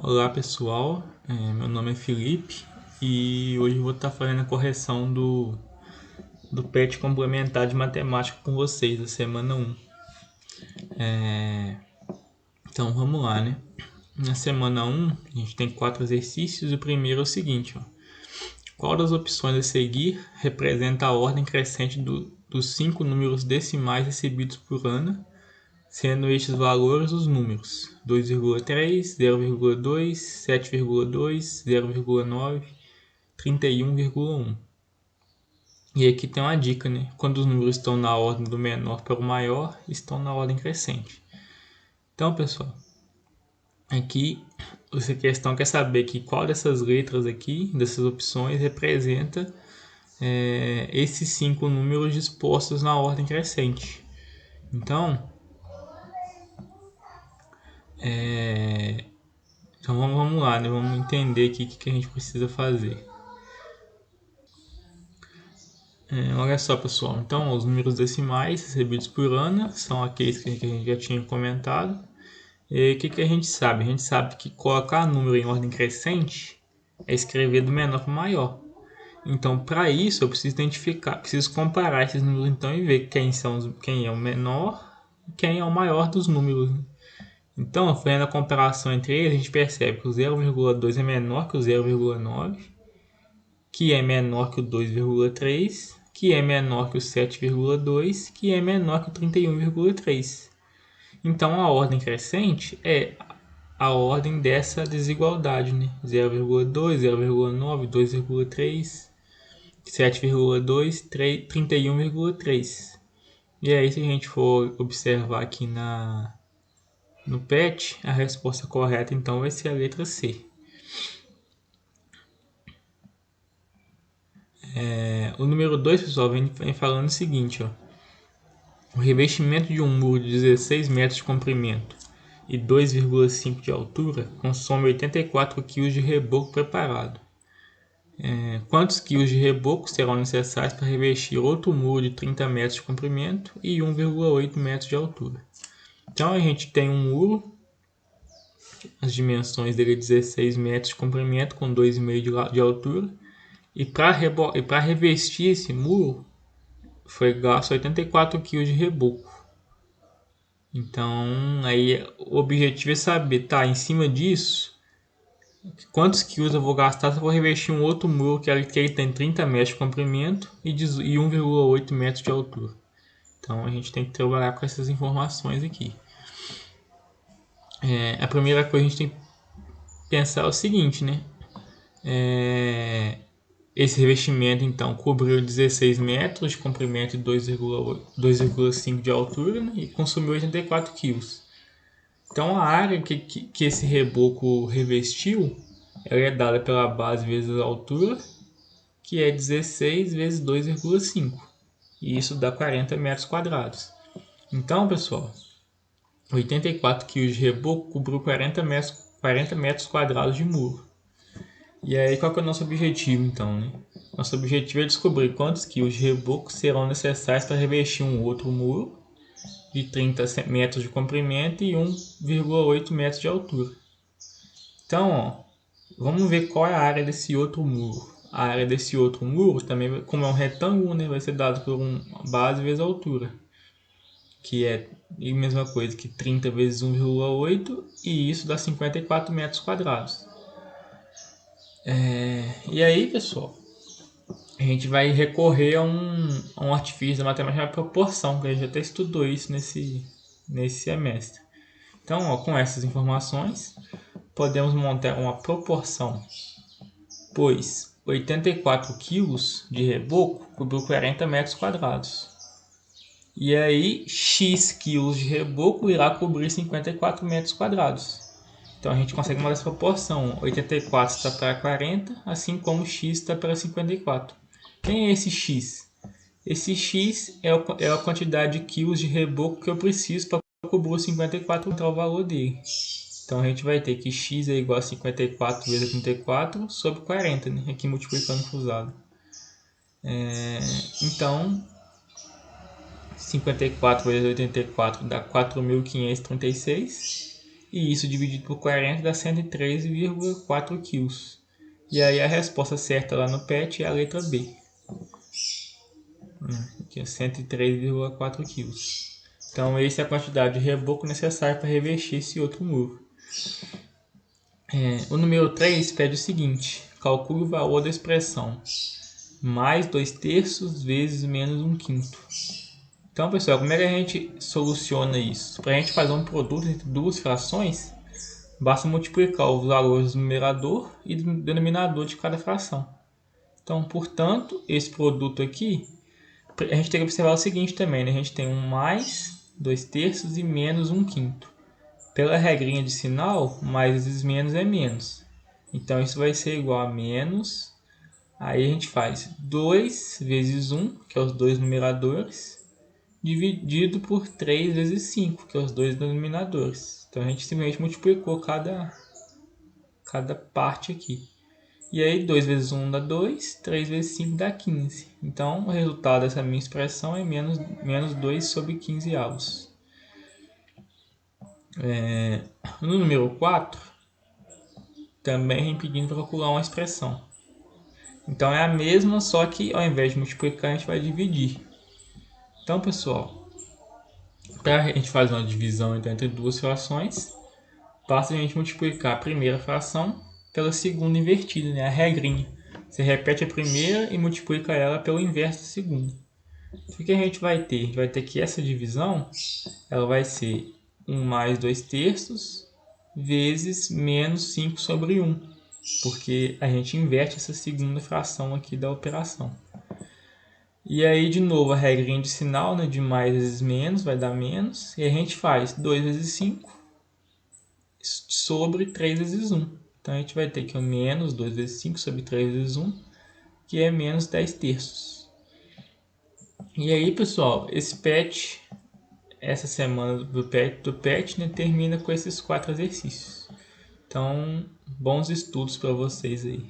Olá pessoal, meu nome é Felipe e hoje eu vou estar fazendo a correção do PET complementar de matemática com vocês da semana 1. Então vamos lá, né? Na semana 1 a gente tem 4 exercícios e o primeiro é o seguinte, ó. Qual das opções a seguir representa a ordem crescente dos 5 números decimais recebidos por Ana, sendo estes valores os números 2,3, 0,2, 7,2, 0,9, 31,1. E aqui tem uma dica, né? Quando os números estão na ordem do menor para o maior, estão na ordem crescente. Então, pessoal, aqui essa questão quer saber que qual dessas letras aqui, dessas opções, representa esses 5 números dispostos na ordem crescente. Então, vamos lá, né? Vamos entender aqui o que a gente precisa fazer. Olha só, pessoal. Então, os números decimais recebidos por Ana são aqueles que a gente já tinha comentado. E o que a gente sabe? A gente sabe que colocar número em ordem crescente é escrever do menor para o maior. Então, para isso, eu preciso identificar, preciso comparar esses números então e ver quem é o menor e quem é o maior dos números. Então, fazendo a comparação entre eles, a gente percebe que o 0,2 é menor que o 0,9, que é menor que o 2,3, que é menor que o 7,2, que é menor que o 31,3. Então, a ordem crescente é a ordem dessa desigualdade, né? 0,2, 0,9, 2,3, 7,2, 31,3. E aí, se a gente for observar aqui no PET, a resposta correta então vai ser a letra C. O número 2, pessoal, vem falando o seguinte, ó. O revestimento de um muro de 16 metros de comprimento e 2,5 de altura consome 84 kg de reboco preparado. Quantos quilos de reboco serão necessários para revestir outro muro de 30 metros de comprimento e 1,8 metros de altura? Então a gente tem um muro, as dimensões dele é 16 metros de comprimento com 2,5 de altura, e para revestir esse muro foi gasto 84 kg de reboco. Então aí o objetivo é saber, tá, em cima disso, quantos quilos eu vou gastar se eu vou revestir um outro muro que ele tem 30 metros de comprimento e 1,8 metros de altura. Então a gente tem que trabalhar com essas informações aqui. A primeira coisa que a gente tem que pensar é o seguinte, né? Esse revestimento então cobriu 16 metros de comprimento e 2,5 de altura, né? E consumiu 84 quilos. Então a área que esse reboco revestiu ela é dada pela base vezes a altura, que é 16 vezes 2,5. E isso dá 40 metros quadrados. Então, pessoal, 84 kg de reboco cobriu 40 metros quadrados de muro. E aí, qual que é o nosso objetivo, então, né? Nosso objetivo é descobrir quantos quilos de reboco serão necessários para revestir um outro muro de 30 metros de comprimento e 1,8 metros de altura. Então, ó, vamos ver qual é a área desse outro muro. A área desse outro muro também, como é um retângulo, né, vai ser dado por uma base vezes a altura, que é a mesma coisa que 30 vezes 1,8, e isso dá 54 metros quadrados. E aí, pessoal, a gente vai recorrer a um artifício da matemática de proporção, que a gente até estudou isso nesse semestre. Então, ó, com essas informações, podemos montar uma proporção, pois 84 kg de reboco cobriu 40 metros quadrados. E aí, x quilos de reboco irá cobrir 54 metros quadrados. Então a gente consegue uma dessa proporção. 84 está para 40, assim como x está para 54. Quem é esse x? Esse x é a quantidade de quilos de reboco que eu preciso para cobrir 54, então o valor dele. Então a gente vai ter que x é igual a 54 vezes 84 sobre 40, né? Aqui multiplicando cruzado. Então 54 vezes 84 dá 4.536. E isso dividido por 40 dá 103,4 kg. E aí a resposta certa lá no PET é a letra B. Aqui é 103,4 kg. Então essa é a quantidade de reboco necessária para revestir esse outro muro. O número 3 pede o seguinte: calcule o valor da expressão mais 2/3 vezes menos 1/5. Então, pessoal, como é que a gente soluciona isso? Para a gente fazer um produto entre duas frações, basta multiplicar os valores do numerador e do denominador de cada fração. Então, portanto, esse produto aqui, a gente tem que observar o seguinte também, né? A gente tem um mais 2/3 e menos 1/5. Pela regrinha de sinal, mais vezes menos é menos. Então, isso vai ser igual a menos. Aí a gente faz 2 vezes 1, que é os dois numeradores, dividido por 3 vezes 5, que é os dois denominadores. Então a gente simplesmente multiplicou cada parte aqui. E aí 2 vezes 1 dá 2, 3 vezes 5 dá 15. Então o resultado dessa minha expressão é menos 2 sobre 15 avos. No número 4, também pedindo para calcular uma expressão. Então é a mesma, só que ao invés de multiplicar a gente vai dividir. Então, pessoal, para a gente fazer uma divisão entre duas frações, basta a gente multiplicar a primeira fração pela segunda invertida, né? A regrinha. Você repete a primeira e multiplica ela pelo inverso da segunda. O que a gente vai ter? A gente vai ter que essa divisão ela vai ser 1 mais 2/3 vezes menos 5 sobre 1, porque a gente inverte essa segunda fração aqui da operação. E aí, de novo, a regrinha de sinal, né, de mais vezes menos, vai dar menos. E a gente faz 2 vezes 5 sobre 3 vezes 1. Então, a gente vai ter que o menos 2 vezes 5 sobre 3 vezes 1, que é menos 10/3. E aí, pessoal, esse PET, essa semana do PET, né, termina com esses 4 exercícios. Então, bons estudos para vocês aí.